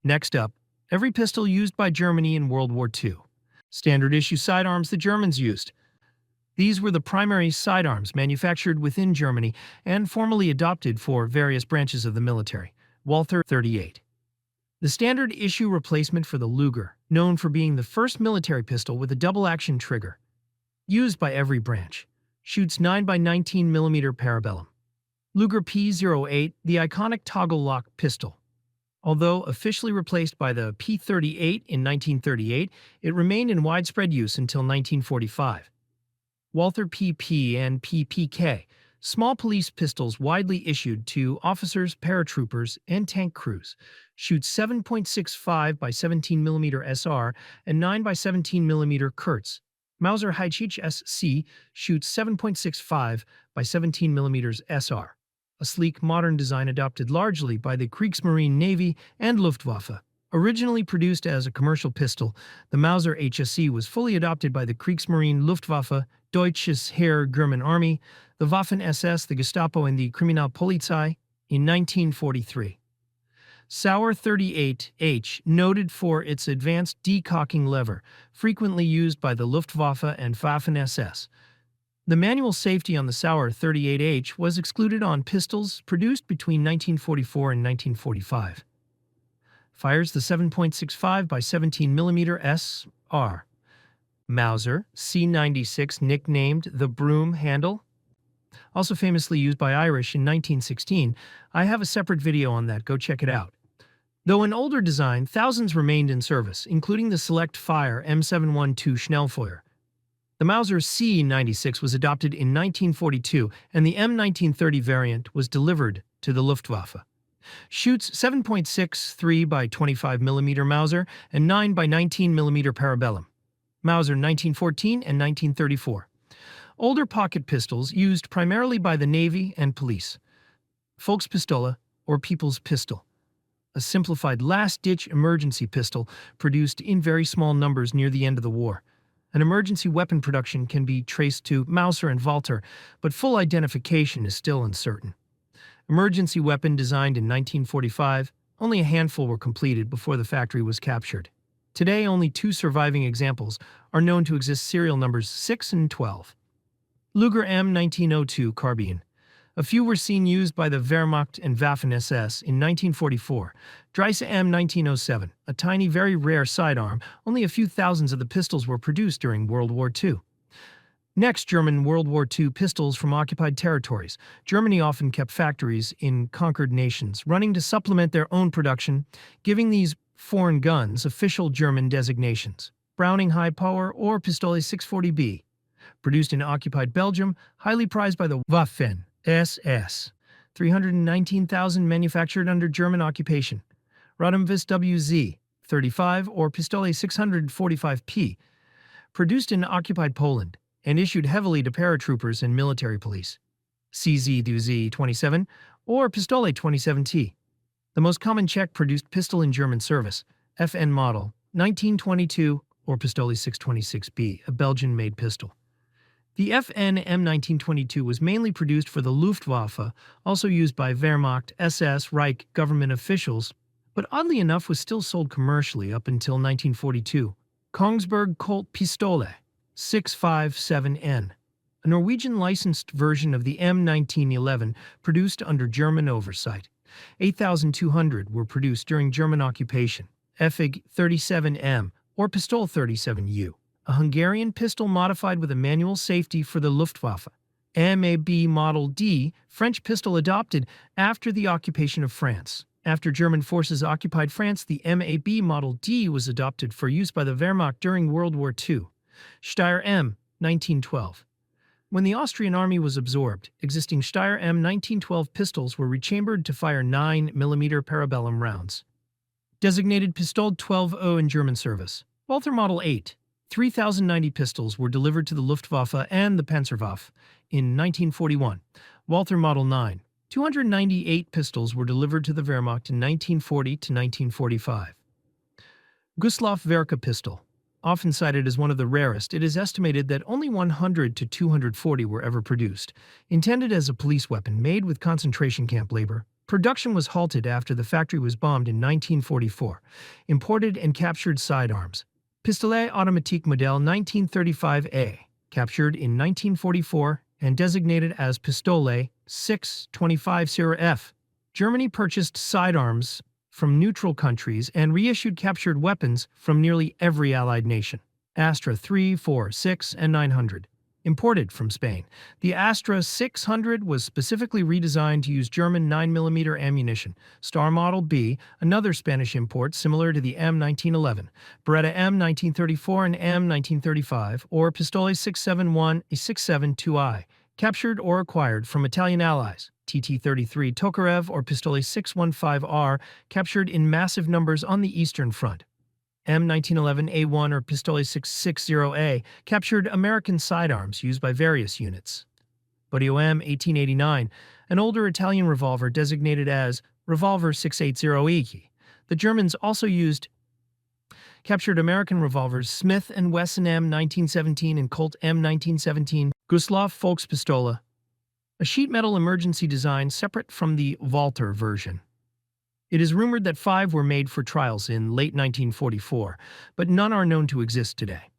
Next up, every pistol used by Germany in World War II. Standard issue sidearms the Germans used. These were the primary sidearms manufactured within Germany and formally adopted for various branches of the military. Walther 38. The standard issue replacement for the Luger, known for being the first military pistol with a double-action trigger. Used by every branch. Shoots 9x19mm parabellum. Luger P08, the iconic toggle-lock pistol. Although officially replaced by the P38 in 1938, it remained in widespread use until 1945. Walther PP and PPK, small police pistols widely issued to officers, paratroopers, and tank crews. Shoots 7.65 by 17mm SR and 9 by 17mm Kurz. Mauser Heichich SC shoots 7.65 by 17mm SR. A sleek, modern design adopted largely by the Kriegsmarine Navy and Luftwaffe. Originally produced as a commercial pistol, the Mauser HSC was fully adopted by the Kriegsmarine Luftwaffe, Deutsches Heer, German Army, the Waffen-SS, the Gestapo, and the Kriminalpolizei in 1943. Sauer 38H, noted for its advanced decocking lever, frequently used by the Luftwaffe and Waffen-SS. The manual safety on the Sauer 38H was excluded on pistols produced between 1944 and 1945. Fires the 7.65 by 17mm SR. Mauser C96, nicknamed the broom handle, also famously used by Irish in 1916. I have a separate video on that, go check it out. Though an older design, thousands remained in service, including the Select Fire M712 Schnellfeuer. The Mauser C96 was adopted in 1942, and the M1930 variant was delivered to the Luftwaffe. Shoots 7.63 by 25mm Mauser and 9 by 19mm parabellum. Mauser 1914 and 1934. Older pocket pistols used primarily by the Navy and police. Volkspistole, or People's Pistol. A simplified last-ditch emergency pistol produced in very small numbers near the end of the war. An emergency weapon production can be traced to Mauser and Walther, but full identification is still uncertain. Emergency weapon designed in 1945, only a handful were completed before the factory was captured. Today, only 2 surviving examples are known to exist, serial numbers 6 and 12. Luger M1902 carbine. A few were seen used by the Wehrmacht and Waffen-SS in 1944. Dreise M1907, a tiny, very rare sidearm. Only a few thousands of the pistols were produced during World War II. Next, German World War II pistols from occupied territories. Germany often kept factories in conquered nations, running to supplement their own production, giving these foreign guns official German designations. Browning High Power or Pistole 640B. Produced in occupied Belgium, highly prized by the Waffen-SS. 319,000 manufactured under German occupation. Rodamvis WZ 35 or Pistole 645P. Produced in occupied Poland and issued heavily to paratroopers and military police. CZ 27 or Pistole 27T. The most common Czech-produced pistol in German service, FN model 1922 or Pistole 626B, a Belgian-made pistol. The FN M1922 was mainly produced for the Luftwaffe, also used by Wehrmacht, SS, Reich government officials, but oddly enough was still sold commercially up until 1942. Kongsberg Colt Pistole 657N, a Norwegian licensed version of the M1911 produced under German oversight. 8,200 were produced during German occupation. FIG 37M or Pistol 37U, a Hungarian pistol modified with a manual safety for the Luftwaffe. MAB Model D, French pistol adopted after the occupation of France. After German forces occupied France, the MAB Model D was adopted for use by the Wehrmacht during World War II. Steyr M, 1912. When the Austrian army was absorbed, existing Steyr M 1912 pistols were rechambered to fire 9mm parabellum rounds. Designated Pistole 12O in German service. Walther Model 8. 3,090 pistols were delivered to the Luftwaffe and the Panzerwaffe in 1941. Walther Model 9. 298 pistols were delivered to the Wehrmacht in 1940 to 1945. Gustloff Werke pistol. Often cited as one of the rarest, it is estimated that only 100 to 240 were ever produced. Intended as a police weapon made with concentration camp labor, Production was halted after the factory was bombed in 1944. Imported and captured sidearms. Pistolet automatique model 1935A, captured in 1944 and designated as Pistolet 625-F. Germany purchased sidearms from neutral countries and reissued captured weapons from nearly every Allied nation. Astra 3, 4, 6, and 900. Imported from Spain. The Astra 600 was specifically redesigned to use German 9mm ammunition. Star Model B, another Spanish import similar to the M1911, Beretta M1934 and M1935, or Pistole 671, a 672i, captured or acquired from Italian allies. TT-33 Tokarev or Pistole 615R, captured in massive numbers on the Eastern Front. M1911A1 or Pistole 660A, captured American sidearms used by various units. WWII 1889, an older Italian revolver designated as Revolver 680E. The Germans also captured American revolvers Smith & Wesson M1917 and Colt M1917, Gustav Volkspistole, a sheet metal emergency design separate from the Walter version. It is rumored that 5 were made for trials in late 1944, but none are known to exist today.